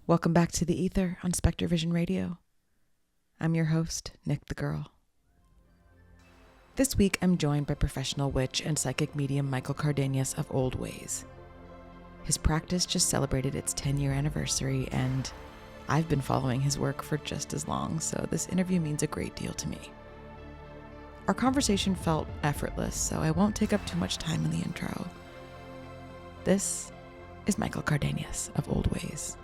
Welcome back to the Aether on SpectreVision Radio. I'm your host, Nick the Girl. This week, I'm joined by professional witch and psychic medium Michael Cardenas of Olde Ways. His practice just celebrated its 10-year anniversary, and I've been following his work for just as long, so this interview means a great deal to me. Our conversation felt effortless, so I won't take up too much time in the intro. This is Michael Cardenas of Olde Ways.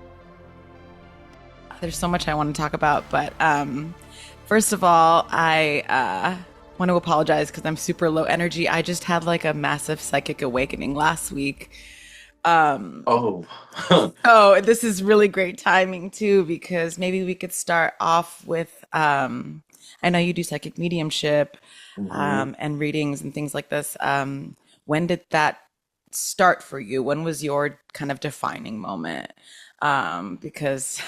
There's so much I want to talk about, but first of all, I want to apologize because I'm super low energy. I just had like a massive psychic awakening last week. Oh, this is really great timing too, because maybe we could start off with, I know you do psychic mediumship and readings and things like this. When did that start for you? When was your kind of defining moment? Because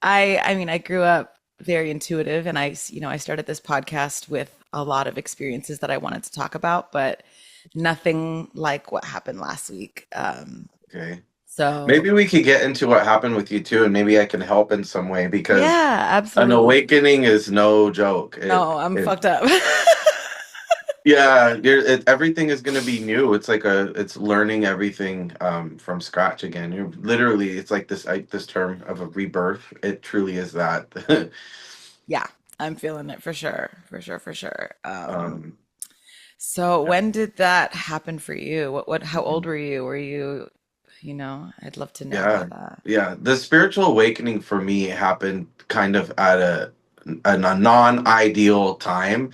I grew up very intuitive, and I started this podcast with a lot of experiences that I wanted to talk about, but nothing like what happened last week. Okay. So maybe we could get into what happened with you too, and maybe I can help in some way, because yeah, an absolutely. awakening is no joke. No, I'm fucked up. Yeah, everything is going to be new. It's learning everything from scratch again. You're literally, it's like this term of a rebirth. It truly is that. Yeah, I'm feeling it for sure. So Yeah. when did that happen for you? How old were you? I'd love to know about that. Yeah. The spiritual awakening for me happened kind of at a non-ideal time.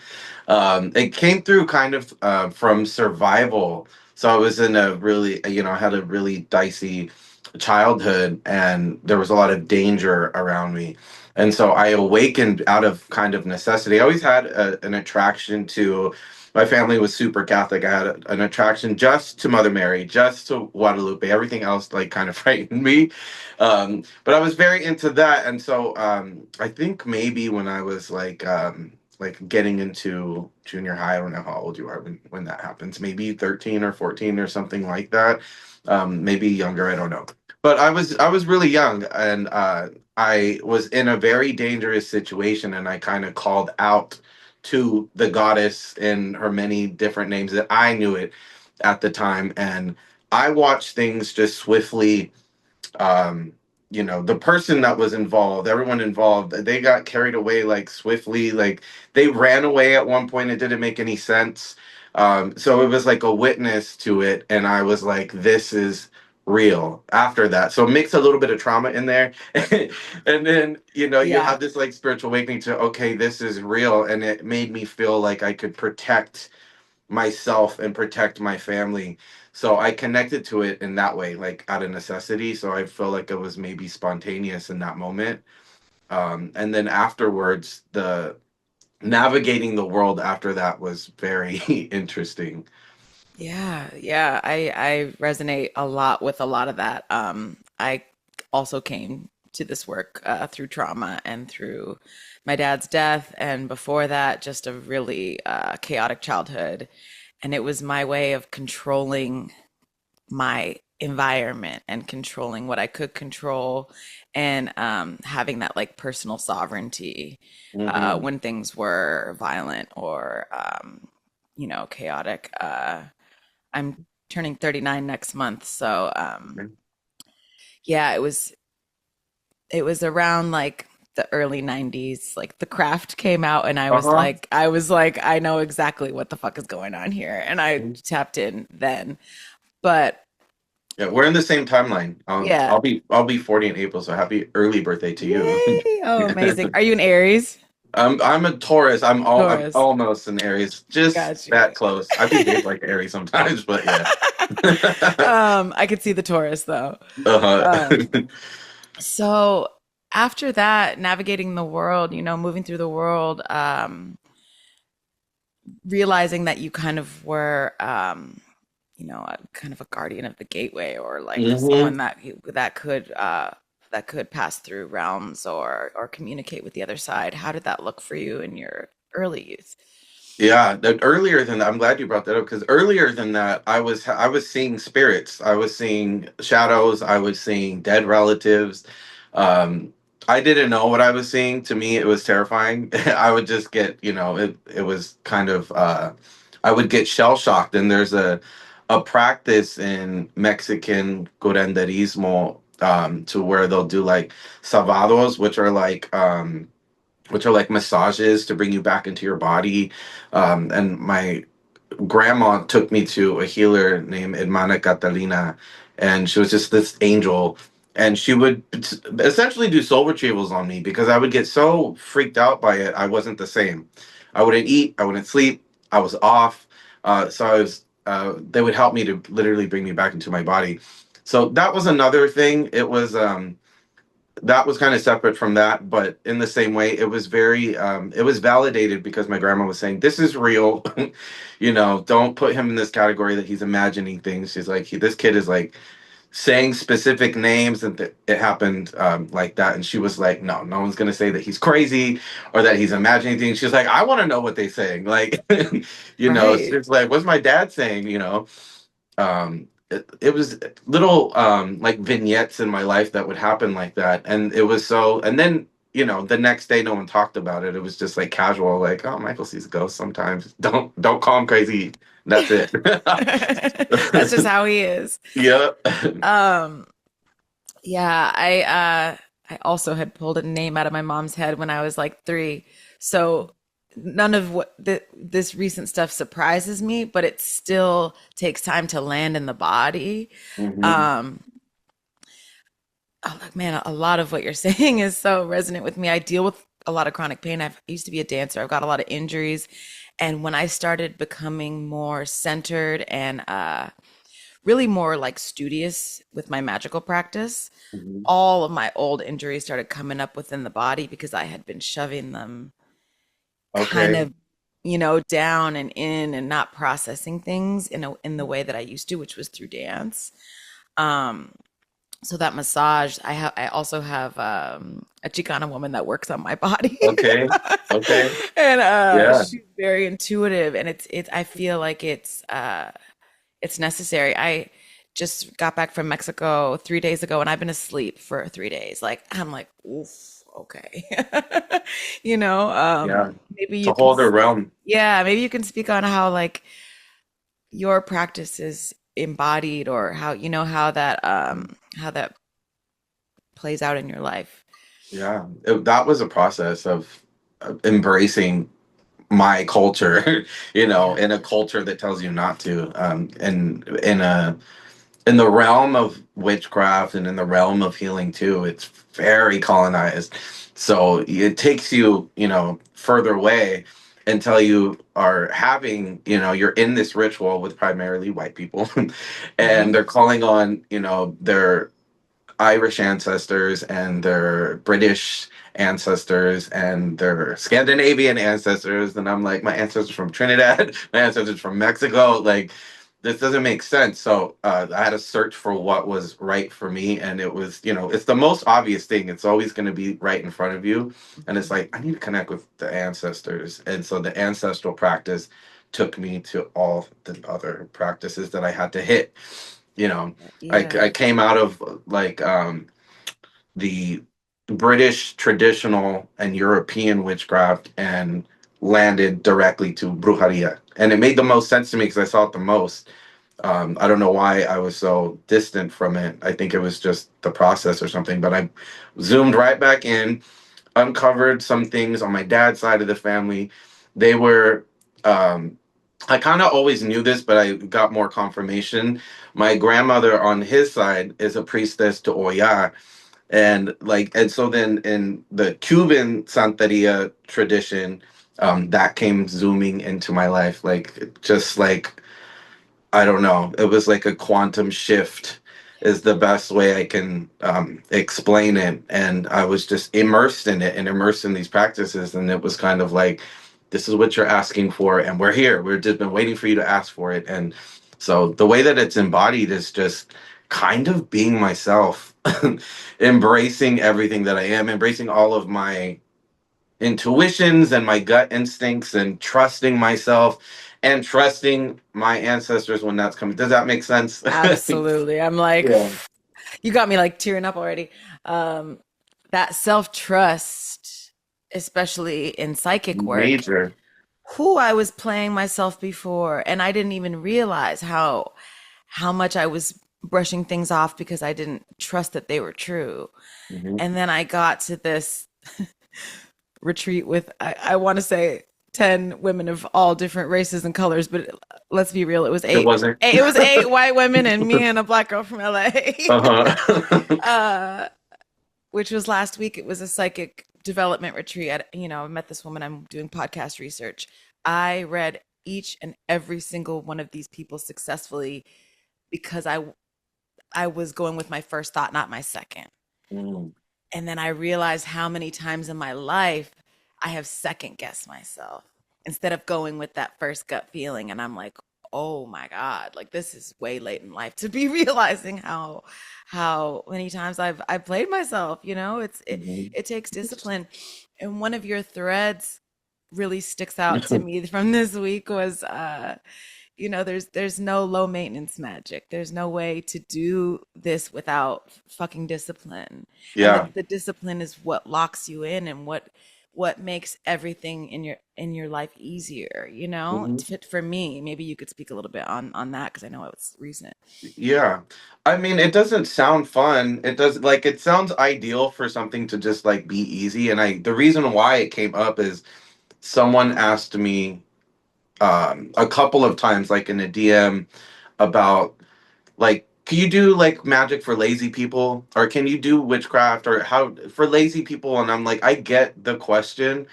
It came through kind of from survival. So I was in I had a really dicey childhood, and there was a lot of danger around me. And so I awakened out of kind of necessity. I always had an attraction to, my family was super Catholic. I had an attraction just to Mother Mary, just to Guadalupe. Everything else like kind of frightened me. But I was very into that. And so I think maybe when I was like getting into junior high, I don't know how old you are when that happens, maybe 13 or 14 or something like that. Maybe younger, I don't know. But I was really young, and I was in a very dangerous situation, and I kind of called out to the goddess in her many different names that I knew it at the time. And I watched things just swiftly. The person that was involved, everyone involved, they got carried away like swiftly. Like they ran away at one point. It didn't make any sense. So it was like a witness to it. And I was like, this is real after that. So mix a little bit of trauma in there. And then, you Yeah. have this like spiritual awakening to, okay, this is real. And it made me feel like I could protect myself and protect my family. So I connected to it in that way, like out of necessity. So I feel like it was maybe spontaneous in that moment. And then afterwards, the navigating the world after that was very interesting. Yeah. I resonate a lot with a lot of that. I also came to this work through trauma and through my dad's death, and before that, just a really chaotic childhood. And it was my way of controlling my environment and controlling what I could control, and having that like personal sovereignty Hmm. when things were violent or chaotic. I'm turning 39 next month, so yeah, it was around like the early 90s. Like The Craft came out, and I was Uh-huh. like I know exactly what the fuck is going on here, and I tapped in then. But Yeah, we're in the same timeline. yeah. I'll be 40 in April, so happy early birthday to you. Yay. Oh, amazing. Are you an Aries? I'm a Taurus. I'm Taurus. almost an Aries, just Got you. that close. I behave like Aries sometimes, but yeah. I could see the Taurus though. Uh-huh. Um, so after that, navigating the world, moving through the world, realizing that you kind of were, a kind of a guardian of the gateway, or like Hmm. someone that could pass through realms or communicate with the other side. How did that look for you in your early youth? Yeah, that earlier than that, I'm glad you brought that up, because earlier than that, I was seeing spirits, I was seeing shadows, I was seeing dead relatives. Um, I didn't know what I was seeing. To me, it was terrifying. I would just get, it was kind of, I would get shell shocked. And there's a practice in Mexican curanderismo, to where they'll do like salvados, which are like massages to bring you back into your body. And my grandma took me to a healer named Hermana Catalina, and she was just this angel. And she would essentially do soul retrievals on me because I would get so freaked out by it. I wasn't the same. I wouldn't eat. I wouldn't sleep. I was off. So I was. They would help me to literally bring me back into my body. So that was another thing. That was kind of separate from that, but in the same way, it was very it was validated because my grandma was saying, this is real. Don't put him in this category that he's imagining things. She's like, this kid is like saying specific names, and it happened like that. And she was like, no one's gonna say that he's crazy or that he's imagining things. She's like, I want to know what they're saying, like, Right. it's like, what's my dad saying, it was little like vignettes in my life that would happen like that. And it was so, and then the next day no one talked about it. It was just like casual, like, oh, Michael sees ghosts sometimes. Don't call him crazy. That's it. That's just how he is. Yeah. Um, yeah, I also had pulled a name out of my mom's head when I was like 3. So none of this recent stuff surprises me, but it still takes time to land in the body. Hmm. Um, oh, look, man, a lot of what you're saying is so resonant with me. I deal with a lot of chronic pain. I used to be a dancer. I've got a lot of injuries. And when I started becoming more centered and really more like studious with my magical practice, Hmm. all of my old injuries started coming up within the body because I had been shoving them kind Okay. of, down and in and not processing things in the way that I used to, which was through dance. Um, so that massage, I also have a Chicana woman that works on my body. Okay. Okay. And Yeah. she's very intuitive, and it's I feel like it's necessary. I just got back from Mexico 3 days ago, and I've been asleep for 3 days. Like I'm like, oof, okay. Yeah. Maybe It's a you can, whole other realm. yeah, maybe you can speak on how like your practice is embodied, or how that plays out in your life. Yeah. That was a process of embracing my culture, Yeah. in a culture that tells you not to, and in the realm of witchcraft and in the realm of healing too. It's very colonized, so it takes you, further away until you are having, you're in this ritual with primarily white people, and Hmm. they're calling on, their Irish ancestors and their British ancestors and their Scandinavian ancestors. And I'm like, my ancestors from Trinidad, my ancestors from Mexico. Like, this doesn't make sense. So I had to search for what was right for me. And it was, it's the most obvious thing. It's always going to be right in front of you. And it's like, I need to connect with the ancestors. And so the ancestral practice took me to all the other practices that I had to hit. I Yeah. came out of like the British traditional and European witchcraft and landed directly to brujería. And it made the most sense to me because I saw it the most. I don't know why I was so distant from it. I think it was just the process or something, but I zoomed right back in, uncovered some things on my dad's side of the family. They were, um, I kind of always knew this, but I got more confirmation. My grandmother on his side is a priestess to Oya, and so then in the Cuban Santeria tradition, that came zooming into my life, like just like, I don't know, it was like a quantum shift is the best way I can explain it. And I was just immersed in it and immersed in these practices, and it was kind of like, this is what you're asking for, and we're here. We've just been waiting for you to ask for it. And so the way that it's embodied is just kind of being myself, embracing everything that I am, embracing all of my intuitions and my gut instincts, and trusting myself and trusting my ancestors when that's coming. Does that make sense? Absolutely. I'm like, Yeah. you got me like tearing up already. Um, that self-trust, especially in psychic work, Major. who I was playing myself before, and I didn't even realize how much I was brushing things off because I didn't trust that they were true. Mhm. And then I got to this retreat with I want to say 10 women of all different races and colors, but let's be real, it was It eight. wasn't. It was eight white women and me and a black girl from LA. Uh-huh. uh, which was last week. It was a psychic development retreat. I met this woman. I'm doing podcast research. I read each and every single one of these people successfully because I was going with my first thought, not my second. Mm. And then I realized how many times in my life I have second guessed myself instead of going with that first gut feeling. And I'm like, oh my God, like this is way late in life to be realizing how many times I've played myself, Mhm. it takes discipline. And one of your threads really sticks out to me from this week was there's no low maintenance magic. There's no way to do this without fucking discipline. And Yeah. the discipline is what locks you in and what makes everything in your life easier, Mhm. for me. Maybe you could speak a little bit on that because I know it was recent. Yeah. I mean, it doesn't sound fun. It does like it sounds ideal for something to just like be easy. And the reason why it came up is someone asked me a couple of times, like in a DM, about like, can you do like magic for lazy people? Or can you do witchcraft or how for lazy people? And I'm like, I get the question,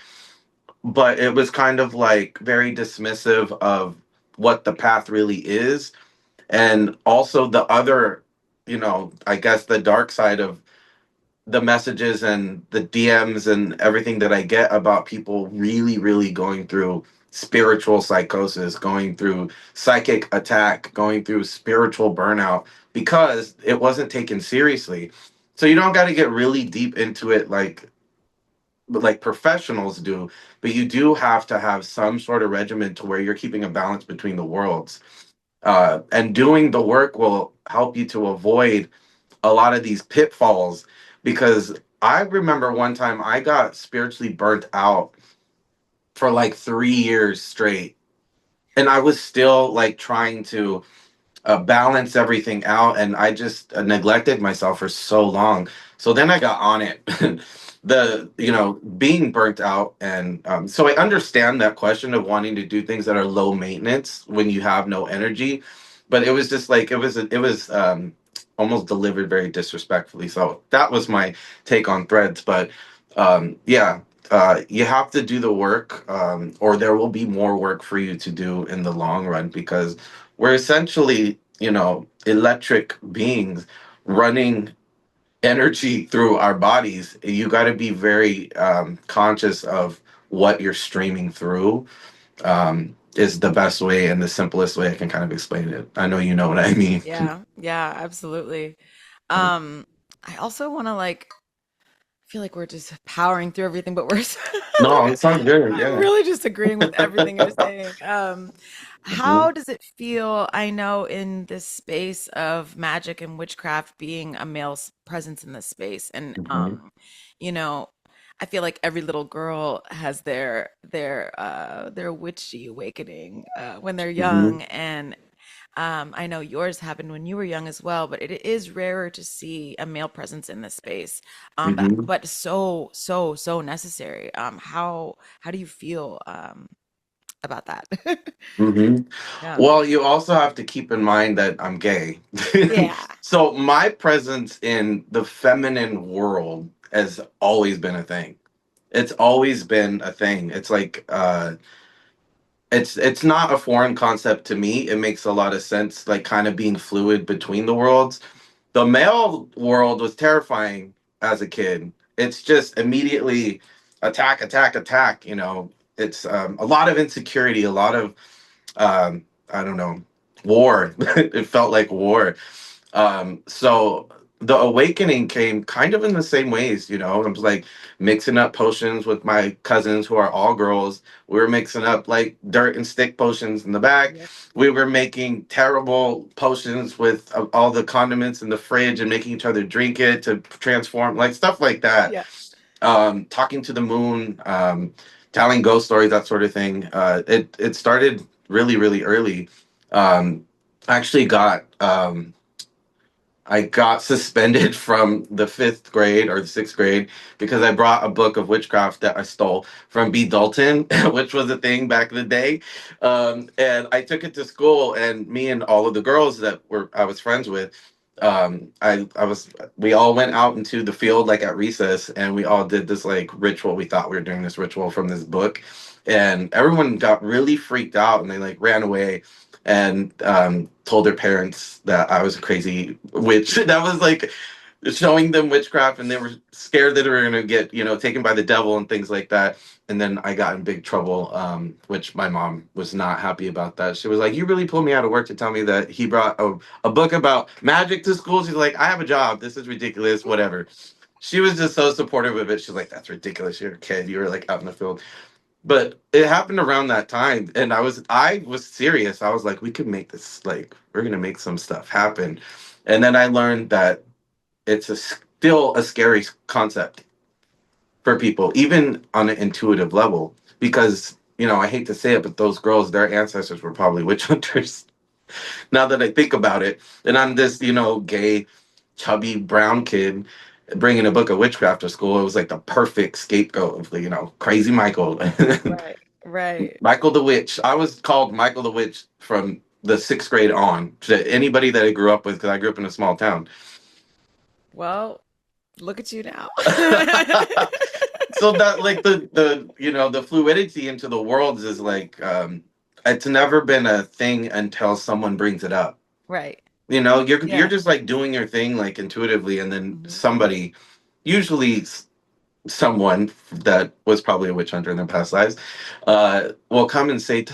but it was kind of like very dismissive of what the path really is. And also the other, I guess the dark side of the messages and the DMs and everything that I get about people really, really going through spiritual psychosis, going through psychic attack, going through spiritual burnout because it wasn't taken seriously. So you don't got to get really deep into it like professionals do, but you do have to have some sort of regimen to where you're keeping a balance between the worlds. And doing the work will help you to avoid a lot of these pitfalls because I remember one time I got spiritually burnt out for like 3 years straight. And I was still like trying to balance everything out. And I just neglected myself for so long. So then I got on it. Being burnt out. And so I understand that question of wanting to do things that are low maintenance when you have no energy. But it was just like, it was almost delivered very disrespectfully. So that was my take on threads. But yeah, you have to do the work, or there will be more work for you to do in the long run because we're essentially, electric beings running energy through our bodies. You got to be very conscious of what you're streaming through. Is the best way and the simplest way I can kind of explain it. I know you know what I mean. Yeah, absolutely. um I also want to feel like we're just powering through everything, but we're No, it sounds good. I'm Yeah. really just agreeing with everything you're saying. Mhm, How does it feel? I know in this space of magic and witchcraft, being a male presence in this space, and mhm, you know, I feel like every little girl has their witchy awakening when they're mhm, young, and I know yours happened when you were young as well, but it is rarer to see a male presence in this space. mhm, But so necessary. How do you feel about that? mhm. Yeah. Well, you also have to keep in mind that I'm gay. Yeah. So my presence in the feminine world has always been a thing. It's always been a thing. It's like it's not a foreign concept to me. It makes a lot of sense, like kind of being fluid between the worlds. The male world was terrifying as a kid. It's just immediately attack, attack, attack. It's a lot of insecurity, a lot of I don't know, war. It felt like war. So the awakening came kind of in the same ways, I was like mixing up potions with my cousins who are all girls. We were mixing up like dirt and stick potions in the back. Yep. We were making terrible potions with all the condiments in the fridge and making each other drink it to transform, like stuff like that. Yeah. Talking to the moon, telling ghost stories, that sort of thing. It started really, really early. I actually got suspended from the fifth grade or the sixth grade because I brought a book of witchcraft that I stole from B. Dalton, which was a thing back in the day. And I took it to school, and me and all of the girls that were I was friends with, we all went out into the field like at recess, and we all did this like ritual. We thought we were doing this ritual from this book, and everyone got really freaked out, and they like ran away and told their parents that I was a crazy witch. That was like showing them witchcraft, and they were scared that they were going to get, taken by the devil and things like that. And then I got in big trouble, which my mom was not happy about that. She was like, "You really pulled me out of work to tell me that he brought a book about magic to school?" She's like, "I have a job. This is ridiculous, whatever." She was just so supportive of it. She's like, "That's ridiculous. You're a kid. You were like out in the field." But it happened around that time, and I was serious. I was like, we could make this, like, we're gonna make some stuff happen. And then I learned that it's still a scary concept for people, even on an intuitive level, because I hate to say it, but those girls, their ancestors were probably witch hunters. Now that I think about it, and I'm this gay, chubby brown kid bringing a book of witchcraft to school. It was like the perfect scapegoat of the crazy Michael. Right. Right. Michael the Witch. I was called Michael the Witch from the sixth grade on to anybody that I grew up with, because I grew up in a small town. Well, look at you now. So that like the fluidity into the worlds is like it's never been a thing until someone brings it up. Right. You're Yeah. just like doing your thing like intuitively, and then Mhm. somebody, usually someone that was probably a witch hunter in their past lives, will come and say,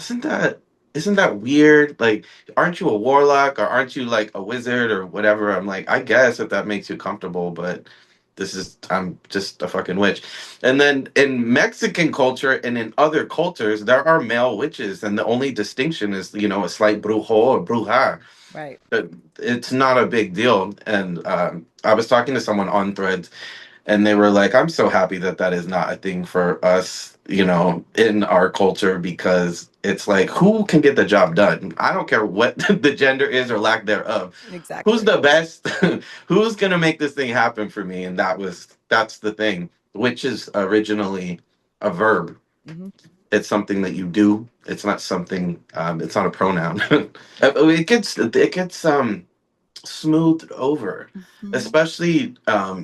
isn't that weird? Like, aren't you a warlock, or aren't you like a wizard or whatever? I'm like, I guess if that makes you comfortable, but I'm just a fucking witch. And then in Mexican culture and in other cultures, there are male witches, and the only distinction is, a slight brujo or bruja. Right. But it's not a big deal. And I was talking to someone on Threads, and they were like, I'm so happy that that is not a thing for us, in our culture, because it's like, who can get the job done? I don't care what the gender is or lack thereof. Who's Exactly. the best? Who's going to make this thing happen for me? And that's the thing, which is originally a verb. Hmm. It's something that you do. It's not something, it's not a pronoun. It gets smoothed over, Hmm. especially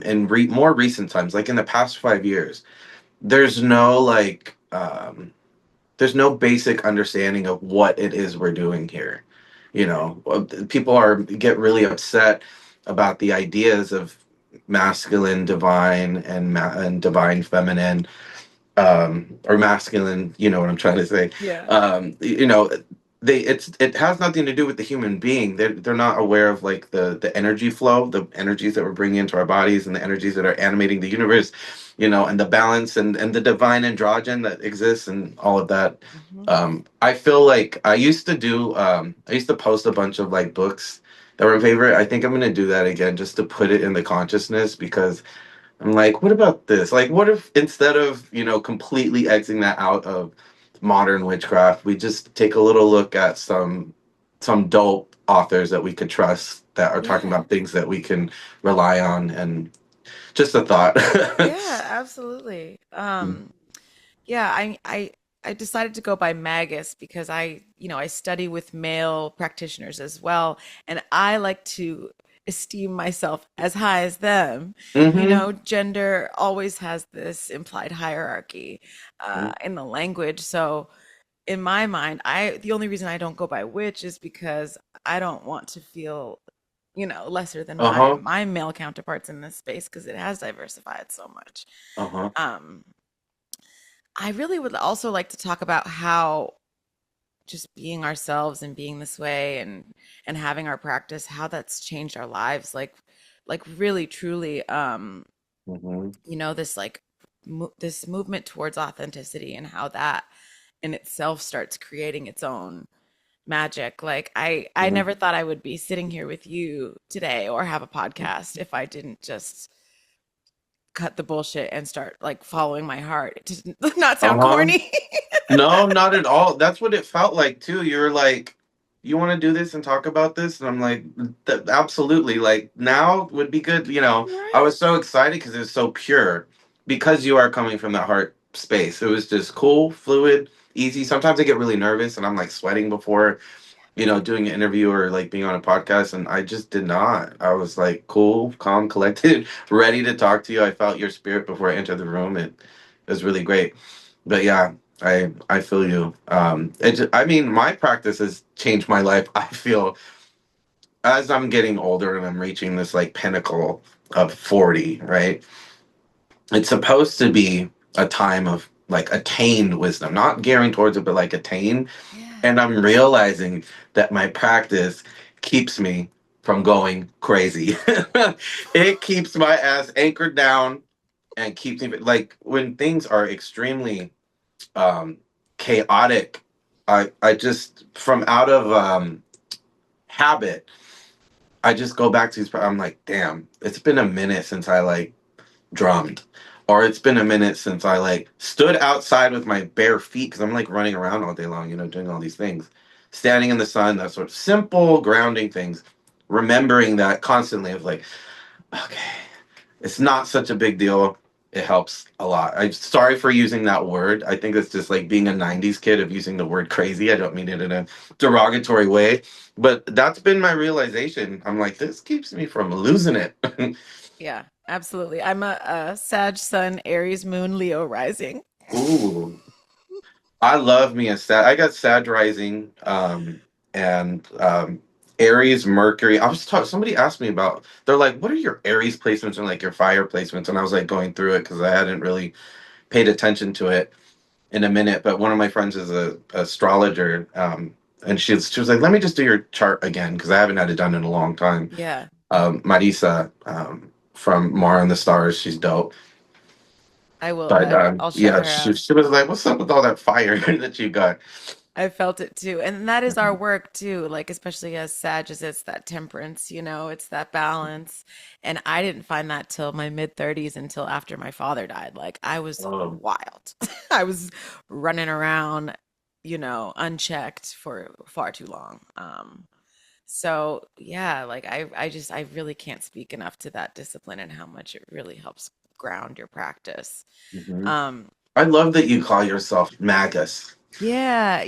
in more recent times, like in the past 5 years. There's no there's no basic understanding of what it is we're doing here. People get really upset about the ideas of masculine divine and divine feminine, or masculine. You know what I'm trying to say. Yeah. It has nothing to do with the human being. They're not aware of like the energy flow, the energies that we're bringing into our bodies, and the energies that are animating the universe, and the balance and the divine androgen that exists and all of that. Hmm. I feel like I used to post a bunch of like books that were my favorite. I think I'm gonna do that again, just to put it in the consciousness, because I'm like, what about this? Like, what if instead of, completely exiting that out of modern witchcraft, we just take a little look at some dope authors that we could trust, that are talking Yeah. about things that we can rely on, and just a thought. Yeah, absolutely. Yeah, I decided to go by Magus because I study with male practitioners as well, and I like to esteem myself as high as them. Hmm. Gender always has this implied hierarchy in the language. So in my mind, the only reason I don't go by witch is because I don't want to feel, lesser than my Uh-huh. my male counterparts in this space because it has diversified so much. Uh-huh. Um, I really would also like to talk about how just being ourselves and being this way and having our practice, how that's changed our lives. Like like really truly Hmm. this like this movement towards authenticity, and how that in itself starts creating its own magic. Like I Hmm. never thought I would be sitting here with you today or have a podcast if I didn't just cut the bullshit and start like following my heart. It does not sound Uh-huh. corny. No, not at all. That's what it felt like too. You were like, "You want to do this and talk about this?" And I'm like, Absolutely. Like now would be good." I Right? was so excited because it was so pure. Because you are coming from that heart space, it was just cool, fluid, easy. Sometimes I get really nervous and I'm like sweating before, doing an interview or like being on a podcast, and I just did not. I was like cool, calm, collected, ready to talk to you. I felt your spirit before I entered the room. It was really great. But yeah, I feel you. I mean, my practice has changed my life. I feel as I'm getting older and I'm reaching this like pinnacle of 40, right? It's supposed to be a time of like attained wisdom, not gearing towards it, but like attain. Yeah. And I'm realizing that my practice keeps me from going crazy. It keeps my ass anchored down and keeps me like when things are extremely um chaotic. I just from out of habit, I just go back to these. I'm like, damn, it's been a minute since I like drummed, or it's been a minute since I like stood outside with my bare feet because I'm like running around all day long, doing all these things, standing in the sun, that sort of simple grounding things, remembering that constantly of like, okay, it's not such a big deal. It helps a lot. I'm sorry for using that word. I think it's just like being a 90s kid of using the word crazy. I don't mean it in a derogatory way, but that's been my realization. I'm like, this keeps me from losing it. Yeah, absolutely. I'm a Sag Sun, Aries Moon, Leo rising. Ooh. I love me a Sag. I got Sag rising, and Aries, Mercury. I was talking. Somebody asked me about. They're like, "What are your Aries placements and like your fire placements?" And I was like going through it because I hadn't really paid attention to it in a minute. But one of my friends is a astrologer, and she was like, "Let me just do your chart again because I haven't had it done in a long time." Yeah, Marisa, from Mar on the Stars, she's dope. I will. But I'll shout yeah, her she out. she was like, "What's up with all that fire that you got?" I felt it too. And that is our work too. Like, especially as Sag, it's that temperance, it's that balance. And I didn't find that till my mid 30s, until after my father died. Like, I was Um, wild. I was running around, unchecked for far too long. So yeah, like I really can't speak enough to that discipline and how much it really helps ground your practice. mhm. Um, I love that you call yourself Magus. Yeah,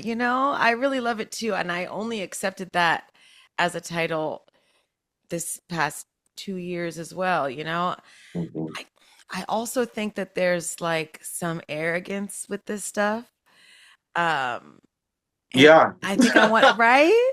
I really love it too. And I only accepted that as a title this past 2 years as well, Mhm. I I also think that there's like some arrogance with this stuff. Um, and Yeah. I think I want, right?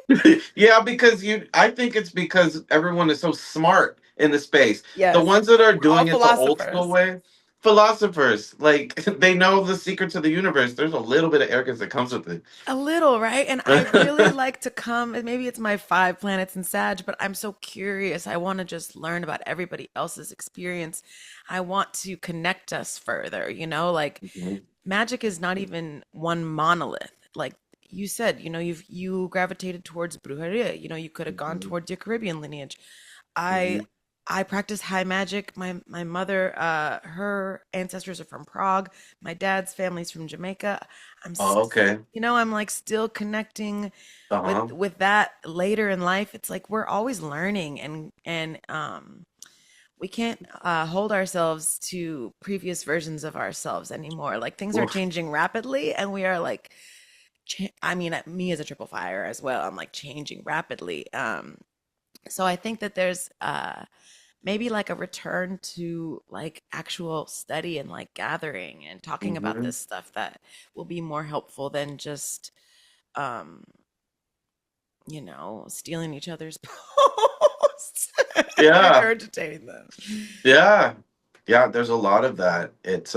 Yeah, because I think it's because everyone is so smart in the space. The Yes. ones that are We're all doing it the old school philosophers. way, philosophers, like they know the secrets of the universe. There's a little bit of arrogance that comes with it. A little, right? And I really like to come, and maybe it's my 5 planets in Sag, but I'm so curious. I want to just learn about everybody else's experience. I want to connect us further, like Mhm. magic is not even one monolith. Like you said, you gravitated towards brujería. You could have gone Mhm. towards your Caribbean lineage. I Mhm. I practice high magic. My mother, her ancestors are from Prague. My dad's family's from Jamaica. I'm Oh, okay. I'm like still connecting with Uh-huh. that later in life. It's like we're always learning, and we can't hold ourselves to previous versions of ourselves anymore. Like things are Oof. changing rapidly, and we are like I mean, me as a triple fire as well, I'm like changing rapidly. So I think that there's maybe like a return to like actual study and like gathering and talking about Mhm. this stuff that will be more helpful than just um stealing each other's posts and Yeah. regurgitating them. Yeah. Yeah, there's a lot of that. It's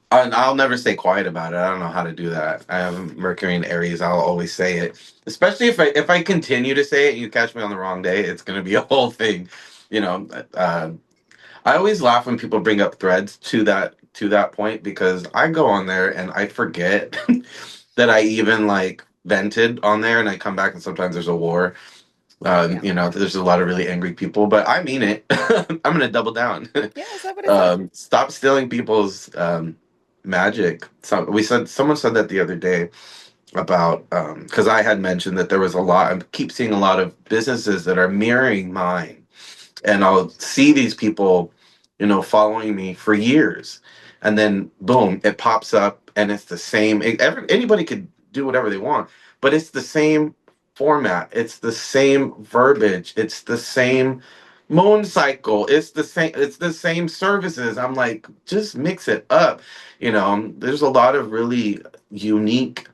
And I'll never stay quiet about it. I don't know how to do that. I have Mercury in Aries. I'll always say it, especially if I continue to say it. And you catch me on the wrong day, it's gonna be a whole thing. You know, I always laugh when people bring up threads to that point because I go on there and I forget that I even like vented on there, and I come back and sometimes there's a war. Yeah. There's a lot of really angry people, but I mean it. I'm gonna double down. Yeah, is that what it said? Stop stealing people's magic. Someone said that the other day about because I had mentioned that there was a lot. I keep seeing a lot of businesses that are mirroring mine, and I'll see these people, following me for years, and then boom, it pops up, and it's the same. Anybody could do whatever they want, but it's the same format. It's the same verbiage. It's the same moon cycle. It's the same. It's the same services. I'm like, just mix it up. There's a lot of really unique,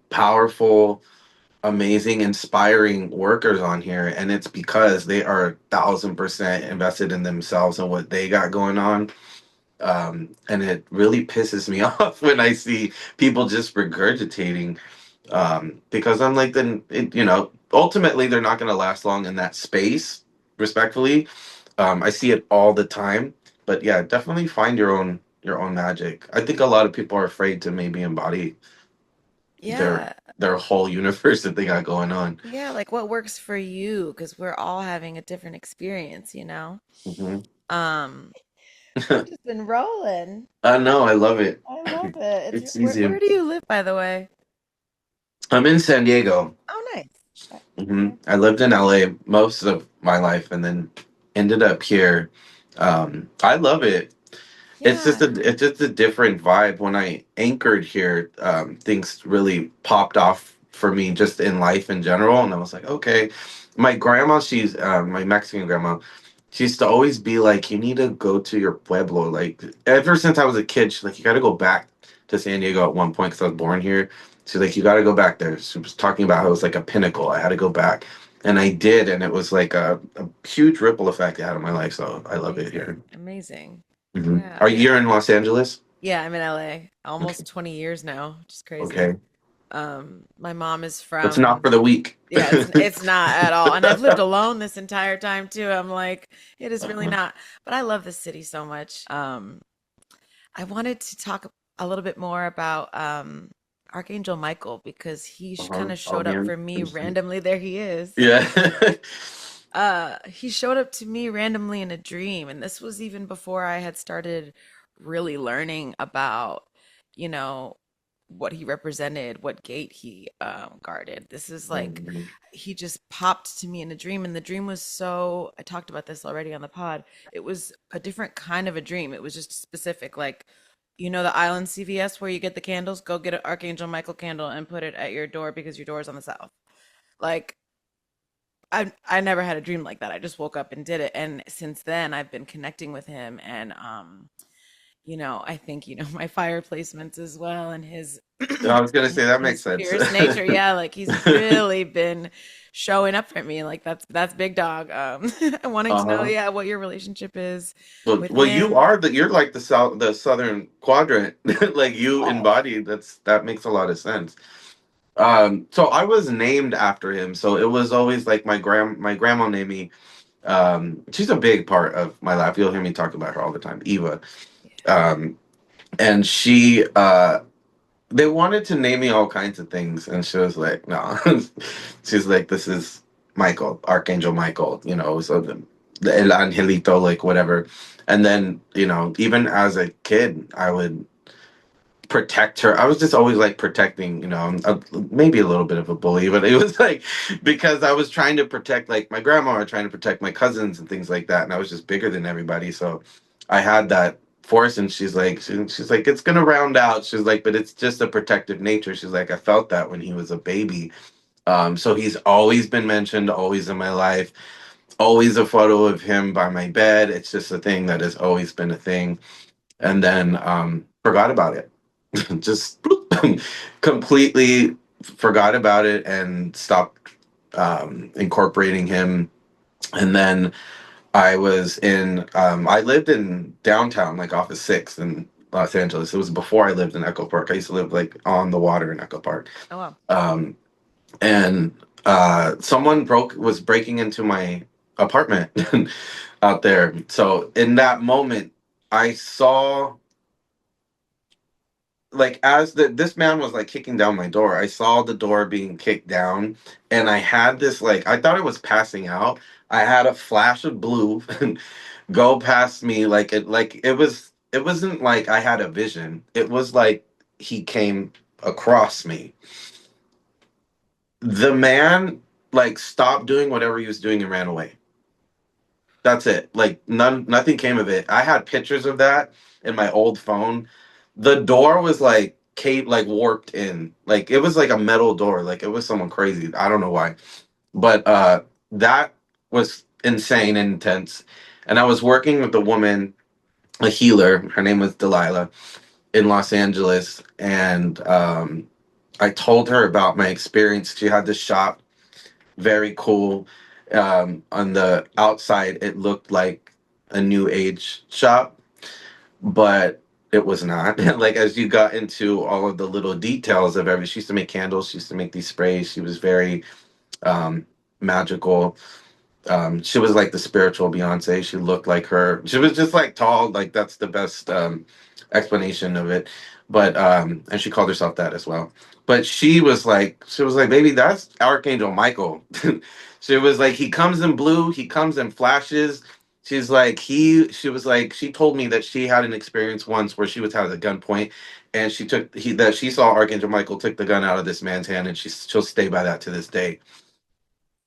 powerful, amazing, inspiring workers on here, and it's because they are 1,000% invested in themselves and what they got going on. And it really pisses me off when I see people just regurgitating, because I'm like, then ultimately they're not going to last long in that space. Respectfully, I see it all the time. But yeah, definitely find your own magic. I think a lot of people are afraid to maybe embody their Yeah. their whole universe that they got going on. Yeah, like what works for you, because we're all having a different experience, you know? Hmm. Um, we've just been rolling. I know, I love it. I love it. It's Where easy. do you live, by the way? I'm in San Diego. Oh, nice. Okay. I lived in LA most of my life and then ended up here. I love it. Yeah. It's just a different vibe. When I anchored here, things really popped off for me just in life in general, and I was like, okay. My grandma, she's my Mexican grandma. She used to always be like, you need to go to your pueblo. Like ever since I was a kid, she's like, you got to go back to San Diego at one point because I was born here. She's like, you got to go back there. She was talking about how it was like a pinnacle. I had to go back, and I did, and it was like a huge ripple effect it had on my life. So I love it here. Amazing. Amazing. Are Yeah. you here in Los Angeles? Yeah, I'm in LA Okay. almost 20 years now, which is crazy. Okay. My mom is It's not from, for the weak. yeah, it's not at all. And I've lived alone this entire time too. I'm like, it is really Uh-huh. not. But I love the city so much. I wanted to talk a little bit more about Archangel Michael because he kind Uh-huh. of Oh showed up man. for me randomly. There he is. Yeah. He showed up to me randomly in a dream, and this was even before I had started really learning about, you know, what he represented, what gate he guarded. This is like Mhm. he just popped to me in a dream, and the dream was so, I talked about this already on the pod. It was a different kind of a dream. It was just specific, like, the island CVS where you get the candles, go get an Archangel Michael candle and put it at your door because your door is on the south. Like, I never had a dream like that. I just woke up and did it. And since then I've been connecting with him, and I think, my fire placements as well, and his I was gonna say that makes his sense. fierce nature. Yeah, like he's really been showing up for me. Like that's big dog. Wanting to know, Uh-huh. yeah, what your relationship is Well, with well, you him. are you're like the southern quadrant, like you Oh, embody. That makes a lot of sense. So I was named after him. So it was always like my grandma named me. She's a big part of my life. You'll hear me talk about her all the time, Eva. Um, and they wanted to name me all kinds of things, and she was like, no. She's like, this is Michael, Archangel Michael, so the El Angelito, like whatever. And then, even as a kid, I would protect her. I was just always like protecting, maybe a little bit of a bully, but it was like because I was trying to protect like my grandma or trying to protect my cousins and things like that. And I was just bigger than everybody. So I had that force, and she's like, it's gonna round out. She's like, but it's just a protective nature. She's like, I felt that when he was a baby. So he's always been mentioned, always in my life, always a photo of him by my bed. It's just a thing that has always been a thing. And then forgot about it. Just completely forgot about it and stopped incorporating him. And then I lived in downtown, like off of Sixth, and Los Angeles. It was before I lived in Echo Park. I used to live like on the water in Echo Park. Oh wow. Um, and someone was breaking into my apartment out there. So in that moment, I saw, like, as this man was like kicking down my door, I saw the door being kicked down, and I had this, like, I thought I was passing out. I had a flash of blue go past me, it wasn't like I had a vision. It was like he came across me. The man, like, stopped doing whatever he was doing and ran away. That's it. Like, nothing came of it. I had pictures of that in my old phone. The door was like like warped in. Like, it was like a metal door. Like, it was someone crazy. I don't know why. But that was insane and intense. And I was working with a woman, a healer. Her name was Delilah, in Los Angeles, and I told her about my experience. She had this shop, very cool. On the outside, it looked like a new age shop, but it was not. Like, as you got into all of the little details of every, she used to make candles, she used to make these sprays. She was very um, magical. She was like the spiritual Beyonce. She looked like her. She was just like tall. Like, that's the best explanation of it. But and she called herself that as well. But she was like, baby, that's Archangel Michael. She was like, he comes in blue. He comes in flashes. She's like, she was like, she told me that she had an experience once where she was held at gunpoint, and that she saw Archangel Michael took the gun out of this man's hand, and she'll stay by that to this day.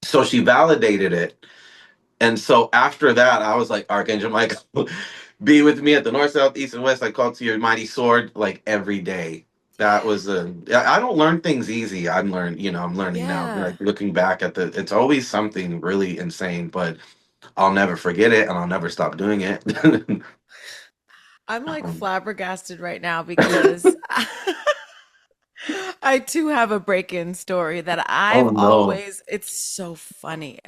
So she validated it. And so after that, I was like, Archangel Michael, be with me at the north, south, east, and west. I call to your mighty sword, like, every day. That was I don't learn things easy. I'm learning now. Yeah. Like, looking back at it's always something really insane, but I'll never forget it and I'll never stop doing it. I'm like Um, flabbergasted right now because I too have a break-in story that oh I've no. always, it's so funny.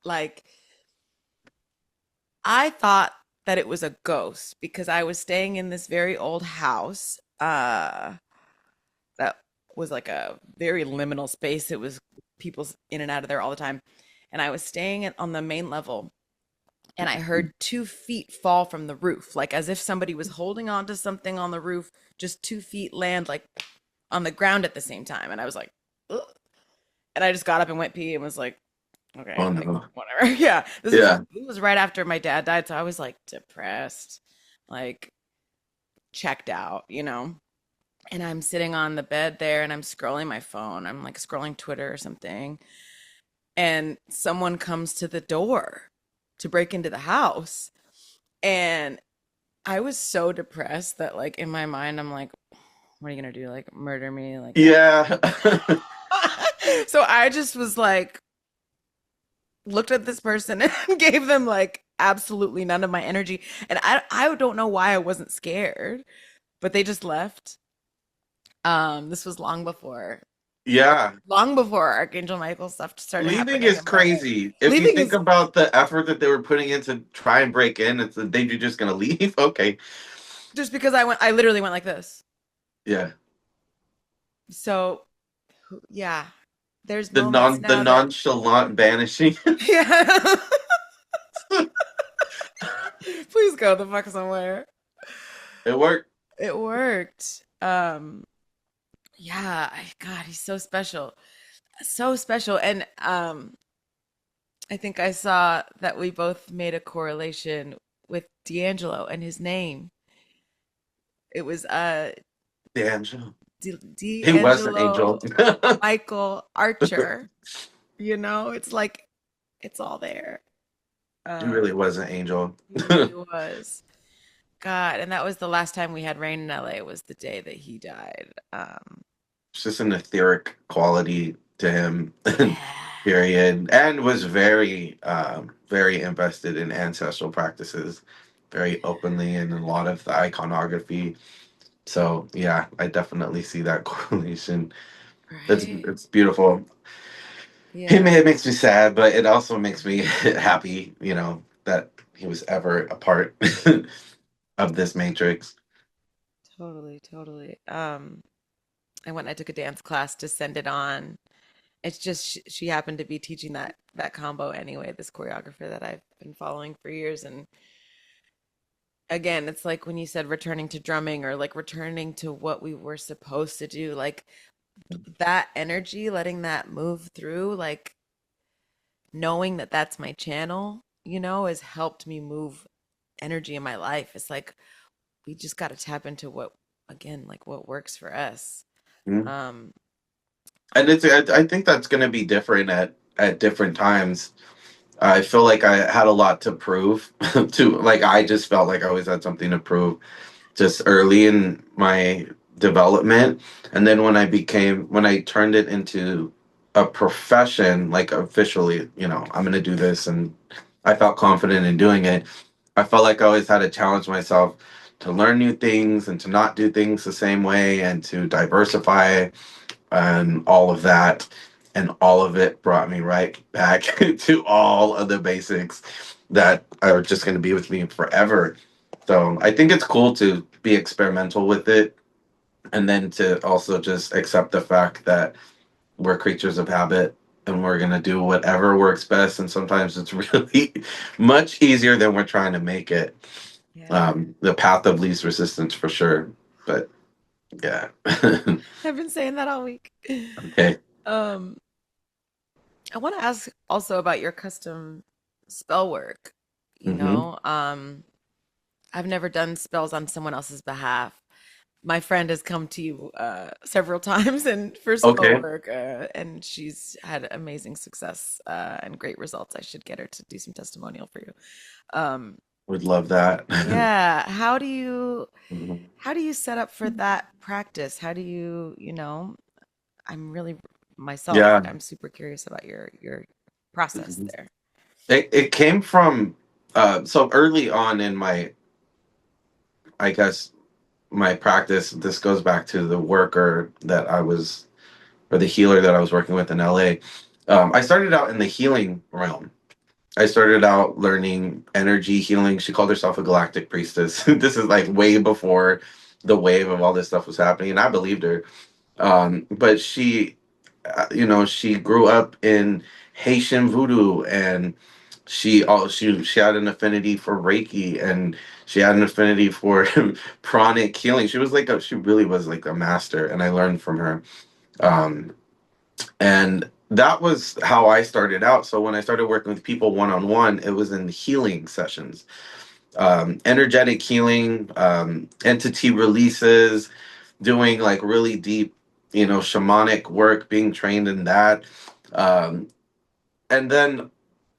Like, I thought that it was a ghost because I was staying in this very old house that was like a very liminal space. It was people's in and out of there all the time. And I was staying on the main level, and I heard 2 feet fall from the roof, like as if somebody was holding on to something on the roof, just 2 feet land like on the ground at the same time. And I was like, ugh. And I just got up and went pee and was like, okay, Oh like no. whatever. Yeah. Yeah. It was right after my dad died. So I was like depressed, like checked out, you know? And I'm sitting on the bed there and I'm scrolling my phone. I'm like scrolling Twitter or something. And someone comes to the door to break into the house. And I was so depressed that, like, in my mind, I'm like, what are you gonna do? Like, murder me? Like, Yeah. so I just was like, looked at this person and gave them like absolutely none of my energy. And I don't know why I wasn't scared, but they just left. This was Yeah. long before Archangel Michael stuff started Leaving happening is in my life. crazy. If you Leaving think is about the effort that they were putting in to try and break in, it's the you're just gonna leave. Okay. just because I literally went like this. Yeah. So yeah, there's moments The now that nonchalant vanishing. yeah. Please go the fuck somewhere. It worked. It worked. Yeah, God, he's so special. So special. And I think I saw that we both made a correlation with D'Angelo and his name. It was The angel. He was an angel. D'Angelo Michael Archer. You know, it's like it's all there. He really Um, was an angel. he really was. God, and that was the last time we had rain in LA was the day that he died. It's just an etheric quality to him. Yeah. Period. And was very, very invested in ancestral practices, very openly in a lot of the iconography. So yeah, I definitely see that correlation. Right? It's beautiful. Yeah. It makes me sad, but it also makes me happy, that he was ever a part of this matrix. Totally, totally. I went and I took a dance class to send it on. It's just she happened to be teaching that combo anyway, this choreographer that I've been following for years. And again, it's like when you said returning to drumming or like returning to what we were supposed to do, like that energy, letting that move through, like knowing that that's my channel, has helped me move energy in my life. It's like we just got to tap into what, again, like what works for us. Mhm. Um, And I think that's going to be different at different times. I feel like I had a lot to prove to, like, I just felt like I always had something to prove just early in my development. And then when I turned it into a profession, like officially, I'm going to do this, and I felt confident in doing it. I felt like I always had to challenge myself to learn new things and to not do things the same way and to diversify and all of that. And all of it brought me right back to all of the basics that are just going to be with me forever. So I think it's cool to be experimental with it, and then to also just accept the fact that we're creatures of habit and we're going to do whatever works best. And sometimes it's really much easier than we're trying to make it. yeah. The path of least resistance for sure. But yeah. I've been saying that all week. Okay. Um, I want to ask also about your custom spell work. You Hmm. know, I've never done spells on someone else's behalf. My friend has come to you several times and for spell Okay. work, and she's had amazing success and great results. I should get her to do some testimonial for you. Um, Would love that. yeah, Mhm. how do you set up for that practice? How do I'm really myself, Yeah. like I'm super curious about your process Mhm. there. It came from so early on in my, I guess, my practice. This goes back to the worker that I was, or the healer that I was working with in LA. I started out in the healing realm. I started out learning energy healing. She called herself a galactic priestess. This is like way before the wave of all this stuff was happening, and I believed her. But she grew up in Haitian voodoo, and she had an affinity for Reiki, and she had an affinity for pranic healing. She really was like a master, and I learned from her. Um, and that was how I started out. So when I started working with people one on one, it was in healing sessions, energetic healing, entity releases, doing like really deep, shamanic work, being trained in that. Um, and then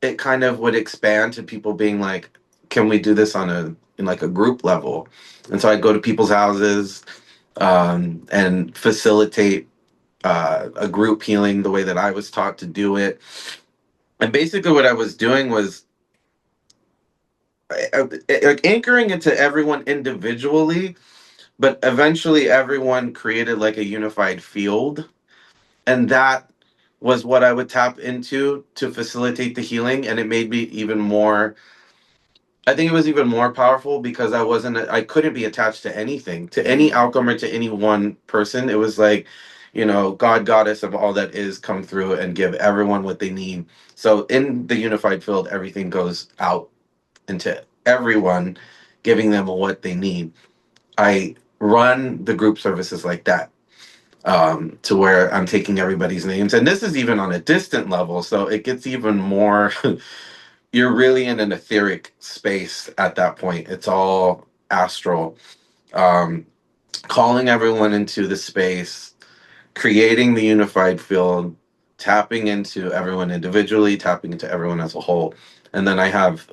it kind of would expand to people being like, can we do this in like a group level? And so I'd go to people's houses, and facilitate a group healing the way that I was taught to do it. And basically, what I was doing was like anchoring it to everyone individually, but eventually everyone created like a unified field. And that was what I would tap into to facilitate the healing. And it made me even more, I think it was even more powerful because I couldn't be attached to anything, to any Yeah. outcome or to any one person. It was like, God, goddess of all that is, come through and give everyone what they need. So in the unified field, everything goes out into everyone, giving them what they need. I run the group services like that, to where I'm taking everybody's names. And this is even on a distant level. So it gets even more, you're really in an etheric space at that point. It's all astral. Um, Calling everyone into the space, creating the unified field, tapping into everyone individually, tapping into everyone as a whole. And then I have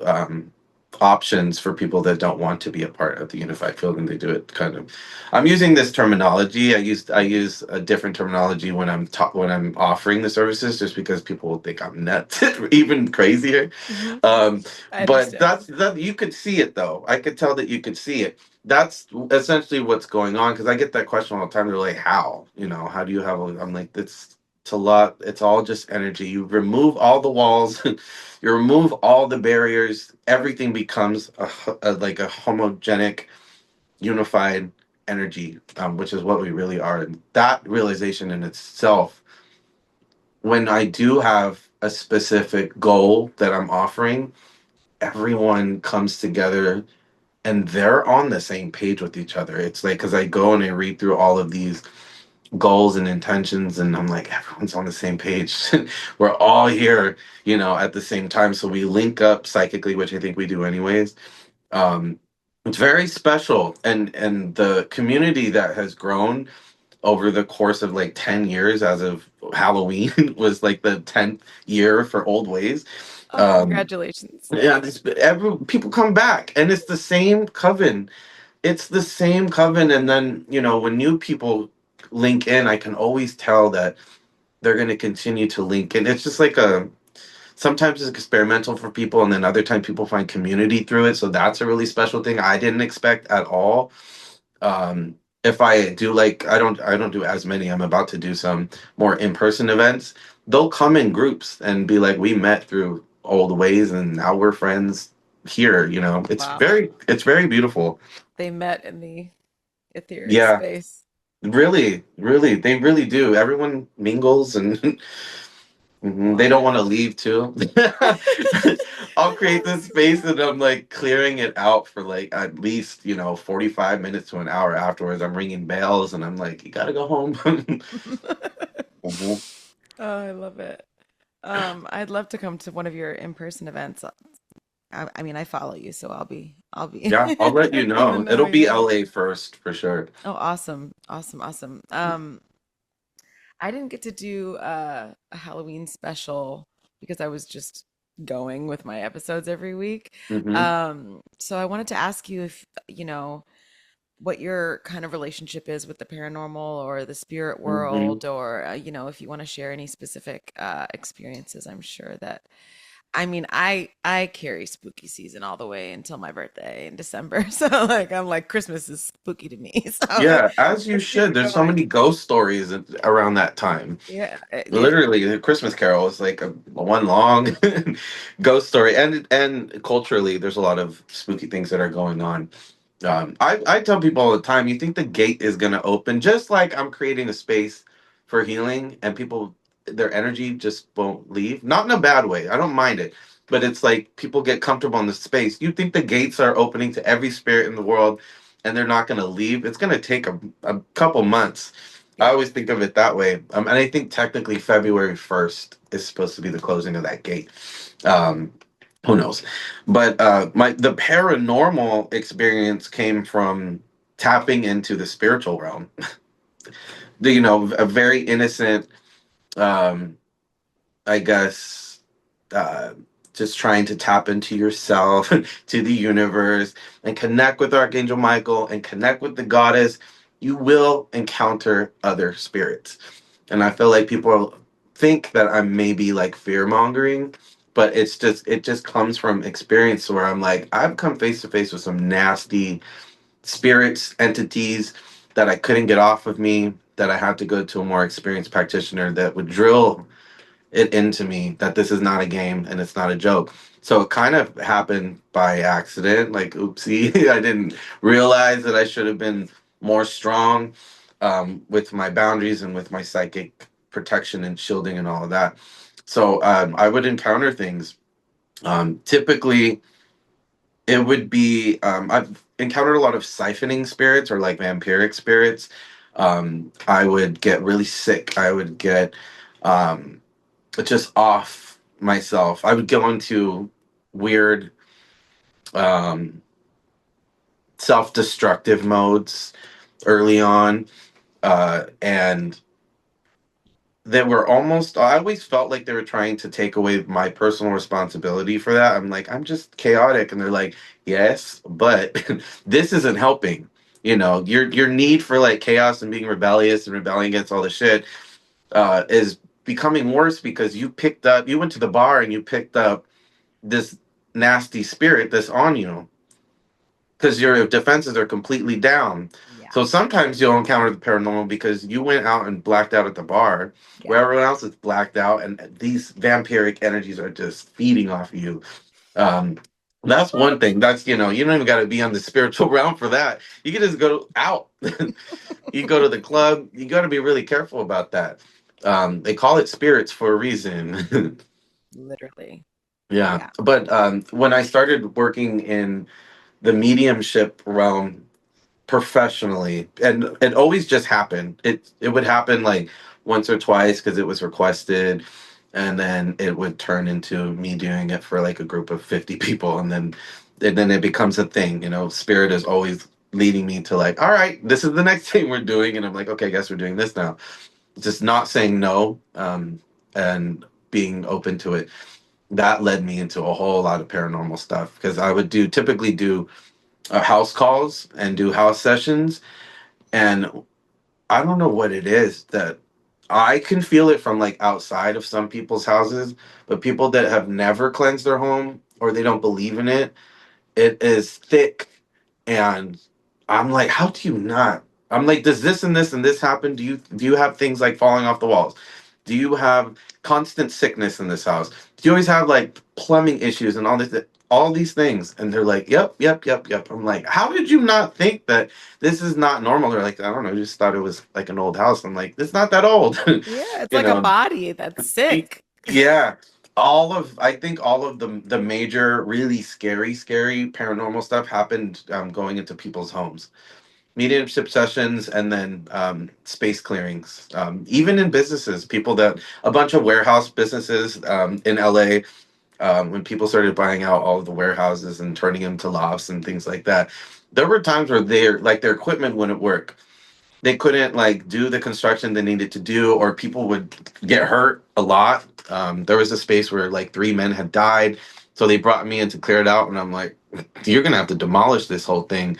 options for people that don't want to be a part of the unified field, and they do it kind of. I'm using this terminology. I use a different terminology when when I'm offering the services, just because people will think I'm nuts, even crazier. Hmm. Um, I but understand. that you could see it though. I could tell that you could see it. That's essentially what's going on, because I get that question all the time. They're like, "How? How do you have?" I'm like, it's a lot. It's all just energy. You remove all the walls, you remove all the barriers. Everything becomes like a homogenic, unified energy, which is what we really are. And that realization in itself, when I do have a specific goal that I'm offering, everyone comes together and they're on the same page with each other. It's like, because I go and I read through all of these goals and intentions, and I'm like, everyone's on the same page. We're all here, at the same time. So we link up psychically, which I think we do anyways. Um, it's very special, and the community that has grown over the course of like 10 years as of Halloween was like the 10th year for Old Ways. Oh, Um, congratulations. yeah, people come back, and it's the same coven. It's the same coven, and then when new people link in, I can always tell that they're going to continue to link in. It's just like sometimes it's experimental for people, and then other times people find community through it. So that's a really special thing I didn't expect at all. If I do, like, I don't do as many. I'm about to do some more in-person events. They'll come in groups and be like, we met through Old Ways and now we're friends here. It's Wow. very beautiful. They met in the etheric Yeah, space. really, really, they really do. Everyone mingles, and they don't want to Wild. leave too. I'll create this space and I'm like clearing it out for like at least 45 minutes to an hour afterwards. I'm ringing bells and I'm like, you gotta go home. Mhm. Oh, I love it. I'd love to come to one of your in-person events. I mean, I follow you, so I'll be Yeah, I'll let you even know. though It'll be you're LA first for sure. oh, awesome, awesome, awesome. I didn't get to do a Halloween special because I was just going with my episodes every week. Hmm. So I wanted to ask you if, what your kind of relationship is with the paranormal or the spirit Hmm. world, or, if you want to share any specific experiences. I'm sure that I mean, I carry spooky season all the way until my birthday in December. So like I'm like Christmas is spooky to me. So Yeah, as you let's keep should. it There's so going. many ghost stories around that time. Yeah, Literally, the Christmas Carol is like a one long ghost story, and culturally, there's a lot of spooky things that are going on. I tell people all the time, you think the gate is gonna open, just like I'm creating a space for healing, and people, their energy just won't leave. Not in a bad way. I don't mind it, but it's like people get comfortable in the space. You think the gates are opening to every spirit in the world, and they're not gonna leave. It's gonna take a couple months. I yeah. always think of it that way. And I think technically February 1st is supposed to be the closing of that gate. Um, who knows? But the paranormal experience came from tapping into the spiritual realm. A very innocent, um, I guess, uh, just trying to tap into yourself, to the universe, and connect with Archangel Michael and connect with the goddess. You will encounter other spirits. And I feel like people think that I'm maybe like fear mongering, but it just comes from experience where I'm like, I've come face to face with some nasty spirits, entities that I couldn't get off of me, that I had to go to a more experienced practitioner that would drill it into me that this is not a game and it's not a joke. So it kind of happened by accident, like oopsie. I didn't realize that I should have been more strong, with my boundaries and with my psychic protection and shielding and all of that. So I would encounter things. Typically, it would be, I've encountered a lot of siphoning spirits or like vampiric spirits. I would get really sick. I would get um, just off myself. I would go into weird, um, self-destructive modes early on, and they were almost. I always felt like they were trying to take away my personal responsibility for that. I'm like, I'm just chaotic, and they're like, yes, but this isn't helping. Your need for like chaos and being rebellious and rebelling against all the shit is becoming worse because you went to the bar and you picked up this nasty spirit that's on you because your defenses are completely down. Yeah. So sometimes you'll encounter the paranormal because you went out and blacked out at the bar where Yeah. everyone else is blacked out, and these vampiric energies are just feeding off of you. Um, That's one thing. That's, you don't even got to be on the spiritual realm for that. You can just go out. You go to the club. You got to be really careful about that. They call it spirits for a reason. Literally. Yeah. Yeah. But when I started working in the mediumship realm professionally, and it always just happened. It would happen like once or twice because it was requested, and then it would turn into me doing it for like a group of 50 people, and then it becomes a thing. Spirit is always leading me to like, all right, this is the next thing we're doing, and I'm like, okay, I guess we're doing this now. Just not saying no, and being open to it. That led me into a whole lot of paranormal stuff because I would typically do house calls and do house sessions, and I don't know what it is that I can feel it from like outside of some people's houses, but people that have never cleansed their home or they don't believe in it, it is thick. And I'm like, how do you not? I'm like, does this and this and this happen? Do you have things like falling off the walls? Do you have constant sickness in this house? Do you always have like plumbing issues and all these things? And they're like, yep, yep, yep, yep. I'm like, how did you not think that this is not normal? They're like, I don't know, just thought it was like an old house. I'm like, it's not that old. Yeah, it's you like a know, body that's sick. yeah. I think all of the major, really scary paranormal stuff happened going into people's homes. Mediumship sessions and then space clearings. Even in businesses, a bunch of warehouse businesses in LA, when people started buying out all of the warehouses and turning them to lofts and things like that, there were times where their equipment wouldn't work. They couldn't like do the construction they needed to do, or people would get hurt a lot. There was a space where like 3 men had died, so they brought me in to clear it out, and I'm like, you're gonna have to demolish this whole thing.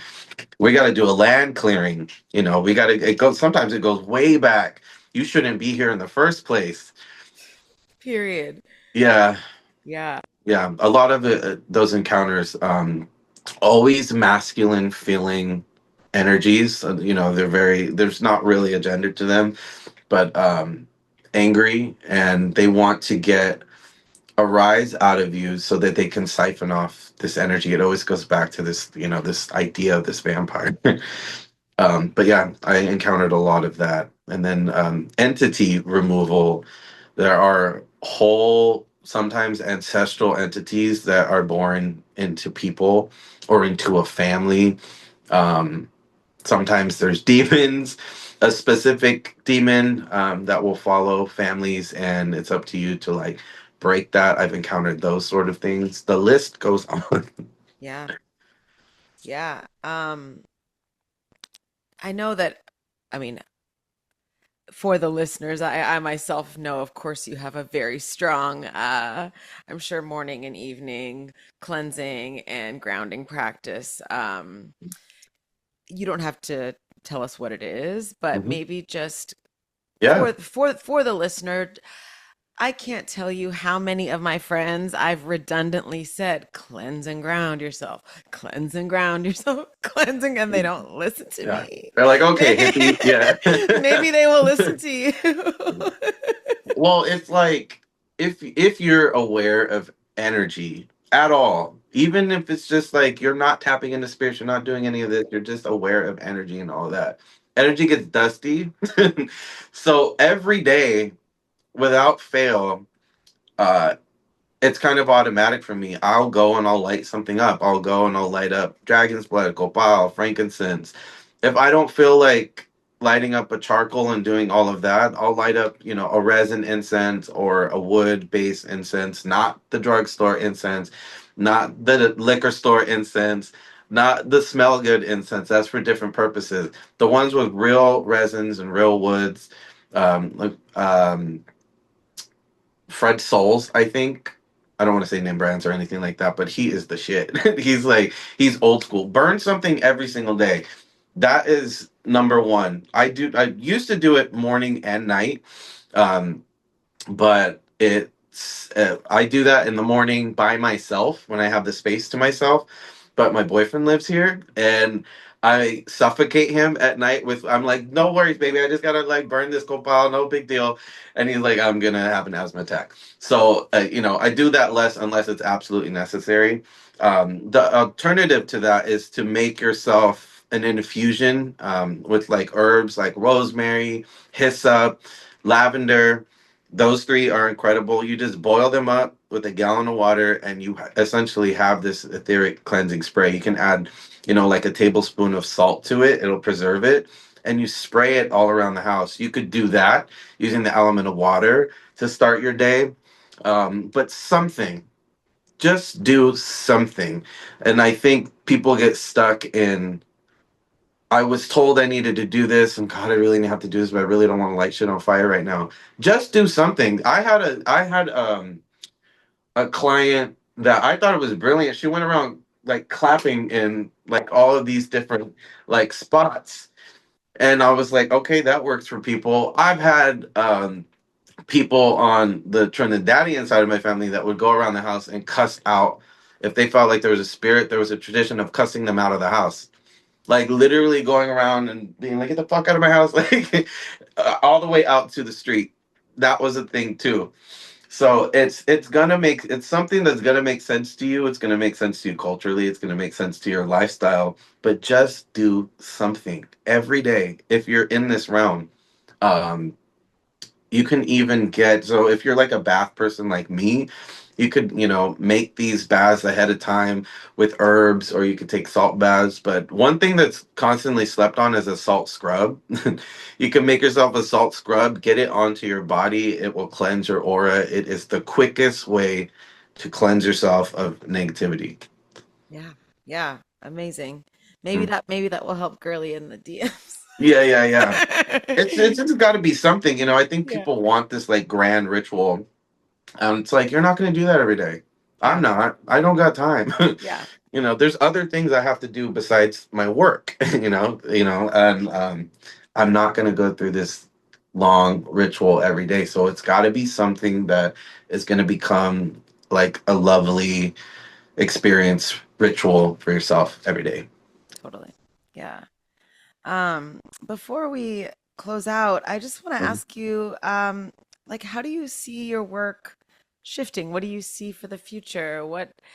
We got to do a land clearing. We got to. It goes. Sometimes it goes way back. You shouldn't be here in the first place. Period. Yeah, Yeah. yeah. A lot of those encounters, always masculine feeling energies. They're very. There's not really a gender to them, but angry, and they want to get a rise out of you so that they can siphon off this energy. It always goes back to this idea of this vampire. But yeah, I encountered a lot of that. And then entity removal. There are whole, sometimes ancestral entities that are born into people or into a family. Um, Sometimes there's demons, a specific demon that will follow families, and it's up to you to like break that. I've encountered those sort of things. The list goes on. Yeah. Yeah. I know that, I mean, for the listeners, I myself know, of course, you have a very strong, I'm sure, morning and evening cleansing and grounding practice. You don't have to tell us what it is, but Mhm. maybe just Yeah. for the listener, I can't tell you how many of my friends I've redundantly said, cleanse and ground yourself, cleanse and ground yourself, cleansing, and they don't listen to Yeah. me. They're like, okay, hippie. Yeah. Maybe they will listen to you. Well, it's like if you're aware of energy at all, even if it's just like you're not tapping into spirit, you're not doing any of this, you're just aware of energy and all that. Energy gets dusty. So every day, without fail, uh, it's kind of automatic for me. I'll go and I'll light something up. I'll go and I'll light up dragon's blood, copal, frankincense. If I don't feel like lighting up a charcoal and doing all of that, I'll light up, a resin incense or a wood-based incense, not the drugstore incense, not the liquor store incense, not the smell good incense. That's for different purposes. The ones with real resins and real woods, like Fred Souls, I think. I don't want to say name brands or anything like that, but he is the shit. He's old school. Burn something every single day. That is number one. I used to do it morning and night. Um, but I do that in the morning by myself when I have the space to myself. But my boyfriend lives here, and I suffocate him at night with, I'm like, no worries, baby. I just gotta like burn this copal, no big deal. And he's like, I'm gonna have an asthma attack. So, I do that less unless it's absolutely necessary. The alternative to that is to make yourself an infusion with like herbs like rosemary, hyssop, lavender. Those three are incredible. You just boil them up with a gallon of water, and you essentially have this etheric cleansing spray. You can add, like a tablespoon of salt to it. It'll preserve it. And you spray it all around the house. You could do that using the element of water to start your day. But something, just do something. And I think people get stuck in, I was told I needed to do this, and God, I really have to do this, but I really don't want to light shit on fire right now. Just do something. I had a client that I thought it was brilliant. She went around like clapping in like all of these different like spots. And I was like, okay, that works for people. I've had people on the Trinidadian side of my family that would go around the house and cuss out. If they felt like there was a spirit, there was a tradition of cussing them out of the house. Like literally going around and being like, get the fuck out of my house, like all the way out to the street. That was a thing too. So it's something that's gonna make sense to you. It's gonna make sense to you culturally. It's gonna make sense to your lifestyle. But just do something every day if you're in this realm. Um, you can even get, so if you're like a bath person like me, you could, make these baths ahead of time with herbs, or you could take salt baths. But one thing that's constantly slept on is a salt scrub. You can make yourself a salt scrub, get it onto your body. It will cleanse your aura. It is the quickest way to cleanse yourself of negativity. Yeah. Yeah. Amazing. Mm. Maybe that will help Girly in the DMs. Yeah, yeah, yeah. It's just got to be something. I think Yeah. people want this like grand ritual. It's like, you're not going to do that every day. Yeah. I'm not. I don't got time. Yeah. There's other things I have to do besides my work, and I'm not going to go through this long ritual every day. So it's got to be something that is going to become like a lovely experience ritual for yourself every day. Totally. Yeah. Before we close out, I just want to Mhm. ask you, like, how do you see your work shifting? What do you see for the future?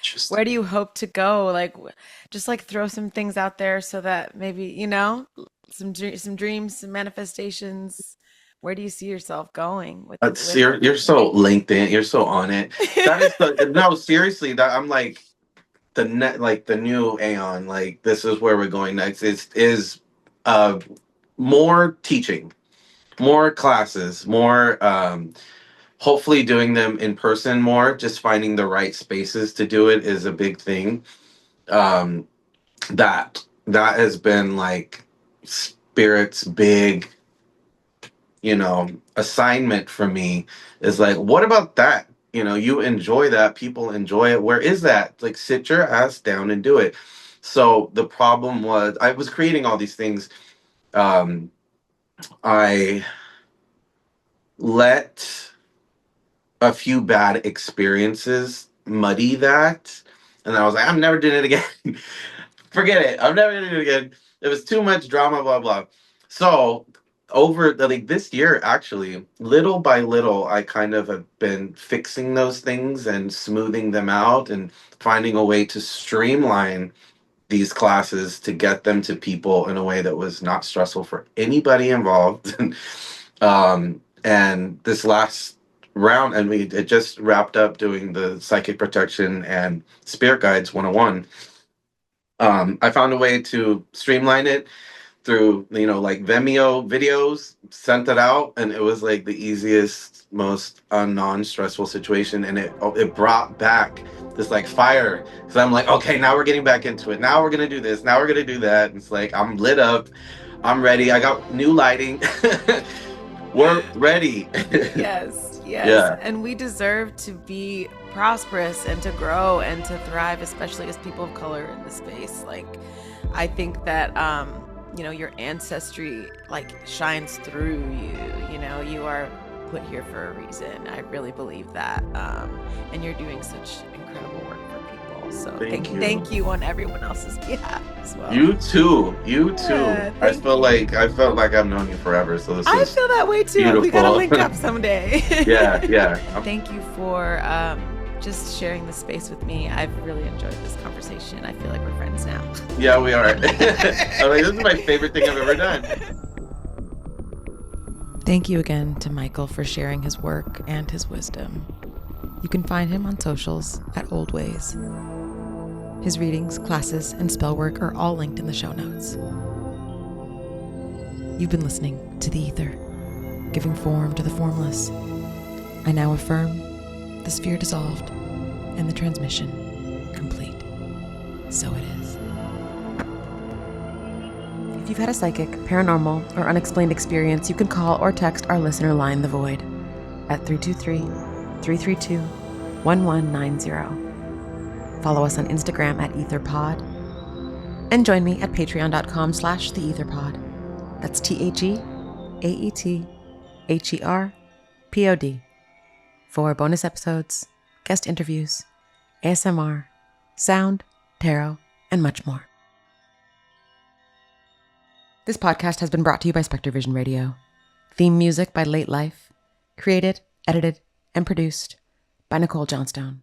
Just Where do you hope to go? Like, just like throw some things out there so that maybe, some dreams, some manifestations. Where do you see yourself going with you're so LinkedIn. You're so on it. That is no, seriously. That I'm like, the new Aeon, like this is where we're going next. Is uh more teaching, more classes, more hopefully doing them in person more. Just finding the right spaces to do it is a big thing. Um that has been like spirit's big, assignment for me, is like, what about that? You enjoy that, people enjoy it. Where is that? Like, sit your ass down and do it. So the problem was, I was creating all these things. Um, I let a few bad experiences muddy that. And I was like, I'm never doing it again. Forget it. I'm never gonna do it again. It was too much drama, blah blah. So over like this year, actually, little by little, I kind of have been fixing those things and smoothing them out and finding a way to streamline these classes to get them to people in a way that was not stressful for anybody involved. And this last round, and we it just wrapped up doing the psychic protection and spirit guides 101. I found a way to streamline it through, like Vimeo videos, sent it out, and it was like the easiest, most non-stressful situation. And it brought back this like fire. Because I'm like, okay, now we're getting back into it. Now we're going to do this. Now we're going to do that. And it's like, I'm lit up. I'm ready. I got new lighting. We're ready. Yes, yes. Yeah. And we deserve to be prosperous and to grow and to thrive, especially as people of color in the space. Like, I think that, your ancestry like shines through you. You are put here for a reason. I really believe that. And you're doing such incredible work for people. So Thank you. thank you on everyone else's behalf as well. You too. Yeah, I felt like I've known you forever. So this I is feel that way too. beautiful. We gotta link up someday. Yeah. Thank you for just sharing the space with me. I've really enjoyed this conversation. I feel like we're friends now. Yeah, we are. I'm like, this is my favorite thing I've ever done. Thank you again to Michael for sharing his work and his wisdom. You can find him on socials at Olde Ways. His readings, classes, and spellwork are all linked in the show notes. You've been listening to The Aether, giving form to the formless. I now affirm the sphere dissolved and the transmission complete. So it is. If you've had a psychic, paranormal, or unexplained experience, you can call or text our listener line, The Void, at 323-332-1190. Follow us on Instagram at EtherPod, and join me at patreon.com/TheEtherPod. That's TheAetherPod for bonus episodes, guest interviews, ASMR, sound, tarot, and much more. This podcast has been brought to you by SpectreVision Radio. Theme music by Late Life. Created, edited, and produced by Nicole Johnstone.